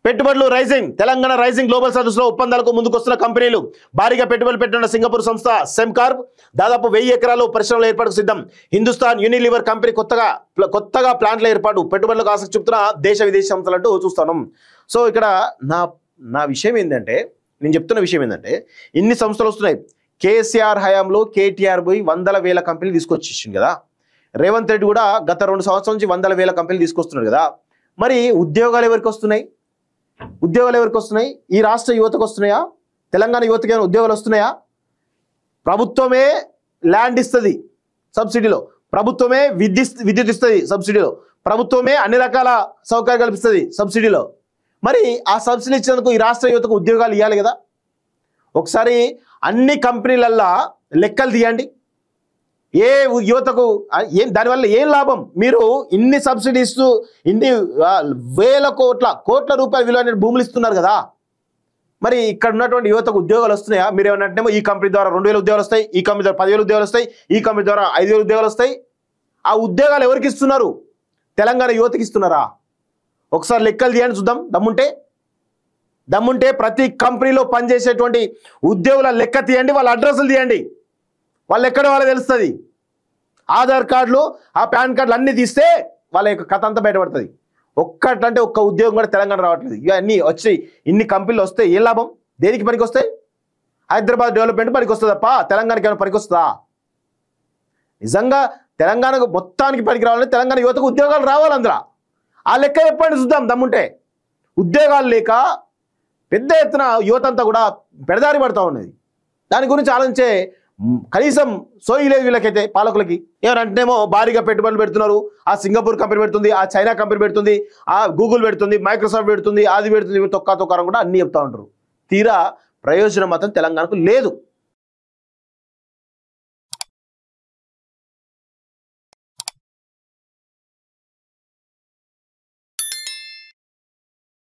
పెట్టుబడులు rising Telangana rising global సదస్సులో ఒప్పందాలకు ముందుకొస్తున్న కంపెనీలు భారీగా పెట్టుబడులు పెట్టిన సింగపూర్ సంస్థ సెమ్కార్ప్ దాదాపు 1000 ఎకరాలు పరిశ్రమల ఏర్పాటుకు సిద్ధం. హిందుస్థాన్ యూనిలివర్ కంపెనీ కొత్తగా ప్లాంట్ల ఏర్పాటు పెట్టుబడులకు ఆసక్తి చూపుతున్న దేశ విదేశీ సంస్థలంటూ చూస్తున్నాం. సో ఇక్కడ నా విషయం ఏంటంటే నేను చెప్తున్న విషయం ఏంటంటే ఇన్ని సంస్థలు వస్తున్నాయి. కేసీఆర్ హయాంలో కేటీఆర్ పోయి 100,000 కంపెనీలు తీసుకొచ్చేసింది కదా. రేవంత్ రెడ్డి కూడా గత 2 సంవత్సరాల నుంచి 100,000 కంపెనీలు తీసుకొస్తున్నాడు కదా. మరి ఉద్యోగాలు ఎవరికి వస్తున్నాయి? ఈ రాష్ట్ర యువతకు వస్తున్నాయా? తెలంగాణ యువతకి ఏమైనా ఉద్యోగాలు వస్తున్నాయా? ప్రభుత్వమే ల్యాండ్ ఇస్తుంది సబ్సిడీలో, ప్రభుత్వమే విద్యుత్ ఇస్తుంది సబ్సిడీలో, ప్రభుత్వమే అన్ని రకాల సౌకర్యాలు కల్పిస్తుంది సబ్సిడీలో. మరి ఆ సబ్సిడీ ఇచ్చినందుకు ఈ రాష్ట్ర యువతకు ఉద్యోగాలు ఇవ్వాలి కదా. ఒకసారి అన్ని కంపెనీలల్లా లెక్కలు తీయండి. ఏ యువతకు దానివల్ల ఏం లాభం? మీరు ఇన్ని సబ్సిడీస్ ఇన్ని వేల కోట్ల రూపాయల విలువైన భూములు ఇస్తున్నారు కదా. మరి ఇక్కడ ఉన్నటువంటి యువతకు ఉద్యోగాలు వస్తున్నాయా? మీరు ఏమన్నట్టేమో ఈ కంపెనీ ద్వారా 2,000 ఉద్యోగాలు వస్తాయి, ఈ కంపెనీ ద్వారా 10,000 ఉద్యోగాలు వస్తాయి, ఈ కంపెనీ ద్వారా 5,000 ఉద్యోగాలు వస్తాయి. ఆ ఉద్యోగాలు ఎవరికి ఇస్తున్నారు? తెలంగాణ యువతకి ఇస్తున్నారా? ఒకసారి లెక్కలు తీయండి చూద్దాం. దమ్ముంటే ప్రతి కంపెనీలో పనిచేసేటువంటి ఉద్యోగుల లెక్క తీయండి, వాళ్ళ అడ్రస్లు తీయండి, వాళ్ళు ఎక్కడ వాళ్ళకి తెలుస్తుంది. ఆధార్ కార్డులు ఆ పాన్ కార్డులు అన్నీ తీస్తే వాళ్ళ యొక్క కథ అంతా బయటపడుతుంది. ఒక్క ఉద్యోగం కూడా తెలంగాణ రావట్లేదు. ఇవన్నీ వచ్చి ఇన్ని కంపెనీలు వస్తే ఏ లాభం? దేనికి పనికి వస్తాయి? హైదరాబాద్ డెవలప్మెంట్ పనికి వస్తుంది తప్ప తెలంగాణకి ఏమైనా పనికి వస్తుందా? నిజంగా తెలంగాణకు మొత్తానికి పనికి రావాలంటే తెలంగాణ యువతకు ఉద్యోగాలు రావాలి. అందులో ఆ లెక్క చెప్పండి చూద్దాం. దమ్ముంటే ఉద్యోగాలు లేక పెద్ద ఎత్తున యువత అంతా కూడా పెడదారి పడుతూ ఉన్నది. దాని గురించి ఆలోచించే కనీసం సోయి లేదు వీళ్ళకైతే, పాలకులకి. ఏమనంటేమో భారీగా పెట్టుబడులు పెడుతున్నారు. ఆ సింగపూర్ కంపెనీ పెడుతుంది, ఆ చైనా కంపెనీ పెడుతుంది, ఆ గూగుల్ పెడుతుంది, మైక్రోసాఫ్ట్ పెడుతుంది, అది పెడుతుంది, తొక్కారం కూడా అన్నీ చెప్తా ఉంటారు. తీరా ప్రయోజనం మాత్రం తెలంగాణకు లేదు.